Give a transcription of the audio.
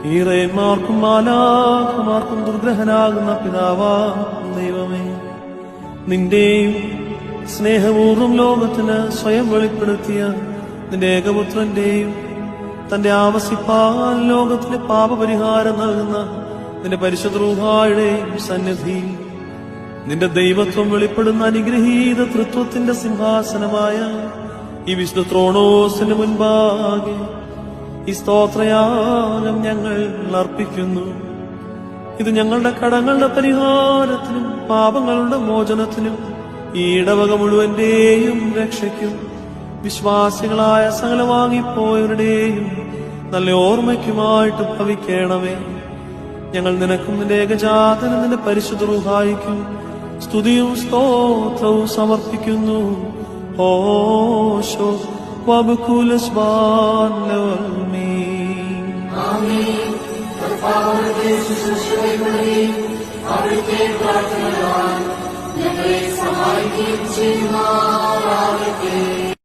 ഈറയന്മാർക്കും മാലാഖമാർക്കും ദുർഗ്രഹനാകുന്ന പിതാവാ ദൈവമേ, നിന്റെയും സ്നേഹപൂർവ്വം ലോകത്തിന് സ്വയം വെളിപ്പെടുത്തിയ നിന്റെ ഏകപുത്രന്റെയും തന്റെ ആവസിപ്പാൽ ലോകത്തിന് പാപപരിഹാരം നൽകുന്ന നിന്റെ പരിശുദ്ധ റൂഹായുടെയും സന്നിധിയിൽ നിന്റെ ദൈവത്വം വെളിപ്പെടുന്ന അനുഗ്രഹീത തൃത്വത്തിന്റെ സിംഹാസനമായ ഈ വിശുദ്ധ ത്രോണോസിന് മുൻപാകെ ഈ സ്തോത്രയാഗം ഞങ്ങൾ അർപ്പിക്കുന്നു. ഇത് ഞങ്ങളുടെ കടങ്ങളുടെ പരിഹാരത്തിനും പാപങ്ങളുടെ മോചനത്തിനും ഈ ഇടവക മുഴുവന്റെയും രക്ഷയ്ക്കും വിശ്വാസികളായ സകല വാങ്ങിപ്പോയവരുടെയും നല്ല ഓർമ്മയ്ക്കുമായിട്ട് ഭവിക്കണമേ. ഞങ്ങൾ നിനക്കും നിന്റെ ഏകജാതനും നിന്റെ പരിശുദ്ധ റൂഹായിക്കും സ്തുതിയും സ്തോത്രവും സമർപ്പിക്കുന്നു. ഓശോ വബകുലസ്ബാൻ ലവൽമീൻ. ആമേൻ. കർത്താവിന്റെ ശുശ്രൂഷകളിൽ അവിടുത്തെ പ്രാർത്ഥനകളാൽ ഞങ്ങളെ സഹായിക്കുകയും ചെയ്യുക.